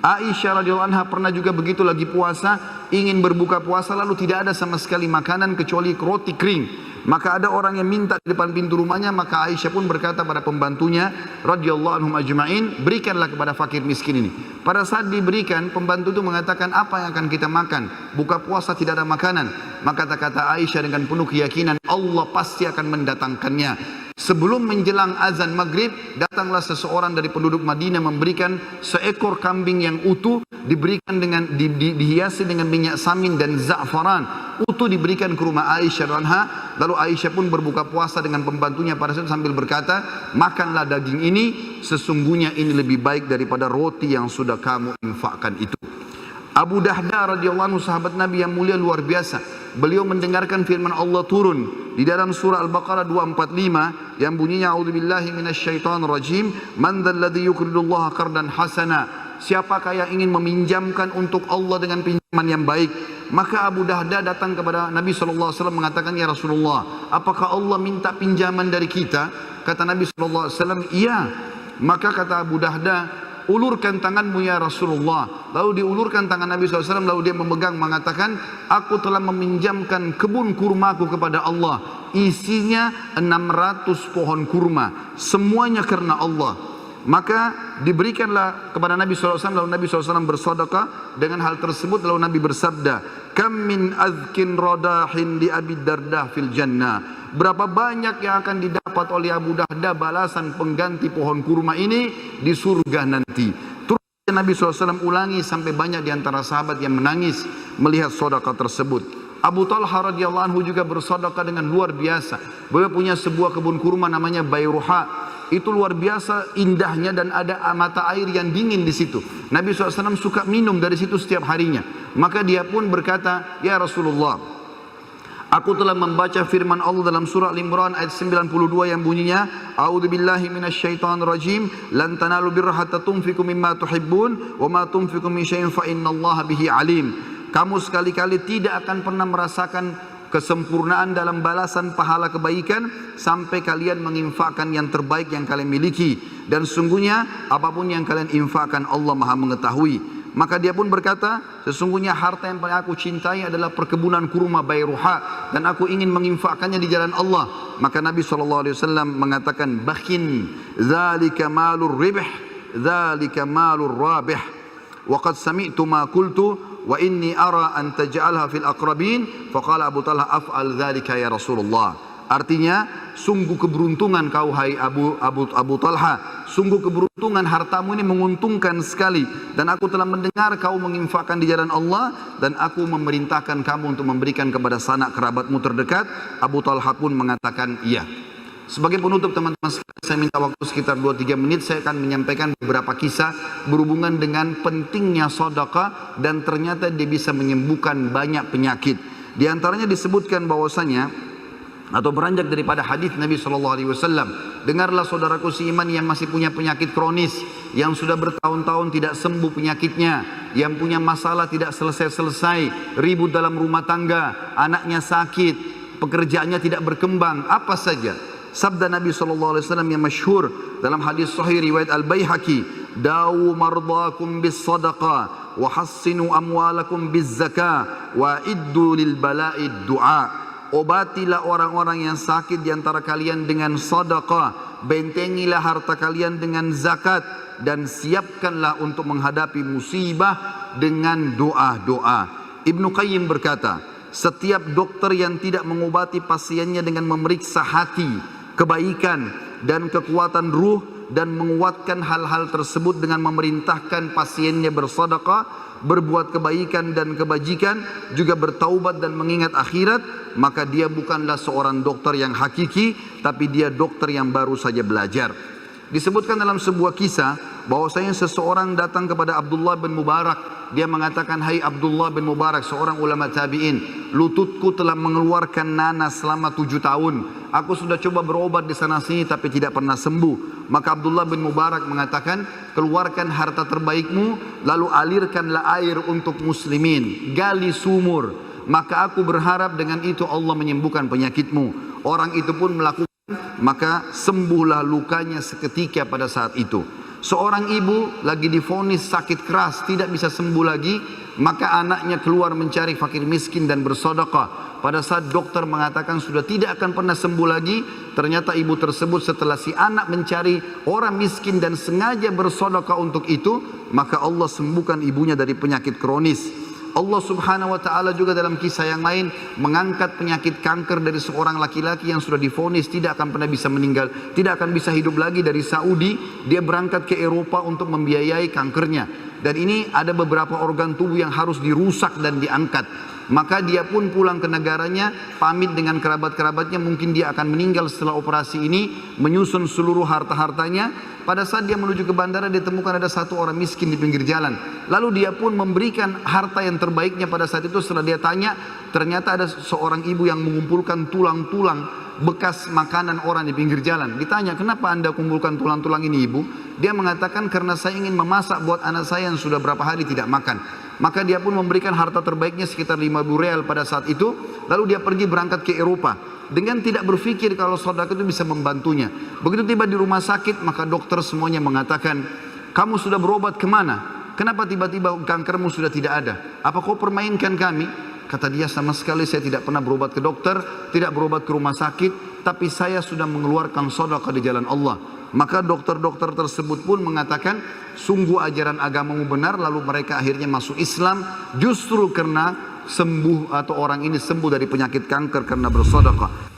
Aisyah radhiyallahu anha pernah juga begitu lagi puasa, ingin berbuka puasa lalu tidak ada sama sekali makanan kecuali roti kering. Maka ada orang yang minta di depan pintu rumahnya, maka Aisyah pun berkata pada pembantunya radhiyallahu anhum ajma'in, berikanlah kepada fakir miskin ini. Pada saat diberikan, pembantu itu mengatakan, apa yang akan kita makan? Buka puasa tidak ada makanan. Maka kata Aisyah dengan penuh keyakinan, Allah pasti akan mendatangkannya. Sebelum menjelang azan maghrib, datanglah seseorang dari penduduk Madinah memberikan seekor kambing yang utuh, diberikan dengan dihiasi dengan minyak samin dan za'faran. Utuh diberikan ke rumah Aisyah anha. Lalu Aisyah pun berbuka puasa dengan pembantunya pada saat sambil berkata, makanlah daging ini, sesungguhnya ini lebih baik daripada roti yang sudah kamu infakkan itu. Abu Dahda radhiyallahu anhu, sahabat Nabi yang mulia luar biasa. Beliau mendengarkan firman Allah turun di dalam surah Al-Baqarah 245 yang bunyinya, a'udzubillahi minasyaitonir rajim, man dzalladzi yuqridullaha qardan hasana. Siapakah yang ingin meminjamkan untuk Allah dengan pinjaman yang baik? Maka Abu Dahda datang kepada Nabi SAW mengatakan, ya Rasulullah, apakah Allah minta pinjaman dari kita? Kata Nabi SAW, iya. Maka kata Abu Dahda, ulurkan tanganmu ya Rasulullah. Lalu diulurkan tangan Nabi SAW, lalu dia memegang mengatakan, aku telah meminjamkan kebun kurmaku kepada Allah, isinya 600 pohon kurma, semuanya karena Allah. Maka diberikanlah kepada Nabi SAW, lalu Nabi SAW bersedekah dengan hal tersebut. Lalu Nabi bersabda, kam min azkin radahin di Abi Dardah fil jannah. Berapa banyak yang akan didapat oleh Abu Dahda balasan pengganti pohon kurma ini di surga nanti. Terus Nabi SAW ulangi sampai banyak di antara sahabat yang menangis melihat sedekah tersebut. Abu Talha radhiyallahu anhu juga bersedekah dengan luar biasa. Beliau punya sebuah kebun kurma namanya Bayruha. Itu luar biasa indahnya dan ada mata air yang dingin di situ. Nabi SAW suka minum dari situ setiap harinya. Maka dia pun berkata, ya Rasulullah, aku telah membaca firman Allah dalam surah Al-Imran ayat 92 yang bunyinya, a'udzubillahi minasyaitonir rajim, lan tanalu birra hatta tunfiqu mimma tuhibbun wa ma tunfiqu min syai'in fa innallaha bihi alim. Kamu sekali-kali tidak akan pernah merasakan kesempurnaan dalam balasan pahala kebaikan sampai kalian menginfakkan yang terbaik yang kalian miliki, dan sungguhnya apapun yang kalian infakkan Allah Maha mengetahui. Maka dia pun berkata, sesungguhnya harta yang paling aku cintai adalah perkebunan kurma Bayruha, dan aku ingin menginfakkannya di jalan Allah. Maka Nabi SAW mengatakan, bakhin, dzalika malur ribh, dzalika malur rabih. Wa qad sami'tu ma qultu wa inni ara an taj'alha fil aqrabin. Faqala Abu Talha, af'al dzalika ya Rasulullah. Artinya, sungguh keberuntungan kau hai Abu Talha, sungguh keberuntungan, hartamu ini menguntungkan sekali, dan aku telah mendengar kau menginfakkan di jalan Allah, dan aku memerintahkan kamu untuk memberikan kepada sanak kerabatmu terdekat. Abu Talha pun mengatakan iya. Sebagai penutup teman-teman sekalian, saya minta waktu sekitar 2-3 menit. Saya akan menyampaikan beberapa kisah berhubungan dengan pentingnya sedekah, dan ternyata dia bisa menyembuhkan banyak penyakit. Di antaranya disebutkan bahwasanya, atau beranjak daripada hadis Nabi SAW, dengarlah saudaraku seiman yang masih punya penyakit kronis, yang sudah bertahun-tahun tidak sembuh penyakitnya, yang punya masalah tidak selesai-selesai, ribut dalam rumah tangga, anaknya sakit, pekerjaannya tidak berkembang, apa saja. Sabda Nabi SAW yang masyhur dalam hadis sahih riwayat Al-Baihaqi, dawu mardakum bis sadaqah wa hassinu amwalakum biz zakah wa iddu lil bala'id du'a. Obatilah orang-orang yang sakit di antara kalian dengan sedekah, bentengilah harta kalian dengan zakat, dan siapkanlah untuk menghadapi musibah dengan doa-doa. Ibnu Qayyim berkata, setiap dokter yang tidak mengobati pasiennya dengan memeriksa hati, kebaikan dan kekuatan ruh, dan menguatkan hal-hal tersebut dengan memerintahkan pasiennya bersedekah, berbuat kebaikan dan kebajikan, juga bertaubat dan mengingat akhirat, maka dia bukanlah seorang dokter yang hakiki, tapi dia dokter yang baru saja belajar. Disebutkan dalam sebuah kisah bahwasanya seseorang datang kepada Abdullah bin Mubarak. Dia mengatakan, hai Abdullah bin Mubarak, seorang ulama tabi'in, lututku telah mengeluarkan nanas selama 7 tahun. Aku sudah coba berobat di sana sini tapi tidak pernah sembuh. Maka Abdullah bin Mubarak mengatakan, keluarkan harta terbaikmu, lalu alirkanlah air untuk muslimin, gali sumur, maka aku berharap dengan itu Allah menyembuhkan penyakitmu. Orang itu pun melakukan, maka sembuhlah lukanya seketika pada saat itu. Seorang ibu lagi divonis sakit keras, tidak bisa sembuh lagi, maka anaknya keluar mencari fakir miskin dan bersedekah. Pada saat dokter mengatakan sudah tidak akan pernah sembuh lagi, ternyata ibu tersebut setelah si anak mencari orang miskin dan sengaja bersedekah untuk itu, maka Allah sembuhkan ibunya dari penyakit kronis. Allah subhanahu wa ta'ala juga dalam kisah yang lain mengangkat penyakit kanker dari seorang laki-laki yang sudah divonis tidak akan pernah bisa meninggal, tidak akan bisa hidup lagi. Dari Saudi dia berangkat ke Eropa untuk membiayai kankernya, dan ini ada beberapa organ tubuh yang harus dirusak dan diangkat. Maka dia pun pulang ke negaranya, pamit dengan kerabat-kerabatnya, mungkin dia akan meninggal setelah operasi ini, menyusun seluruh harta-hartanya. Pada saat dia menuju ke bandara, dia temukan ada satu orang miskin di pinggir jalan. Lalu dia pun memberikan harta yang terbaiknya pada saat itu. Setelah dia tanya, ternyata ada seorang ibu yang mengumpulkan tulang-tulang bekas makanan orang di pinggir jalan. Ditanya, kenapa anda kumpulkan tulang-tulang ini ibu? Dia mengatakan, karena saya ingin memasak buat anak saya yang sudah berapa hari tidak makan. Maka dia pun memberikan harta terbaiknya sekitar 5.000 real pada saat itu. Lalu dia pergi berangkat ke Eropa dengan tidak berpikir kalau sedekah itu bisa membantunya. Begitu tiba di rumah sakit, maka dokter semuanya mengatakan, kamu sudah berobat kemana? Kenapa tiba-tiba kankermu sudah tidak ada? Apa kau permainkan kami? Kata dia, sama sekali saya tidak pernah berobat ke dokter, tidak berobat ke rumah sakit, tapi saya sudah mengeluarkan sedekah di jalan Allah. Maka dokter-dokter tersebut pun mengatakan, sungguh ajaran agamamu benar. Lalu mereka akhirnya masuk Islam justru karena sembuh, atau orang ini sembuh dari penyakit kanker karena bersedekah.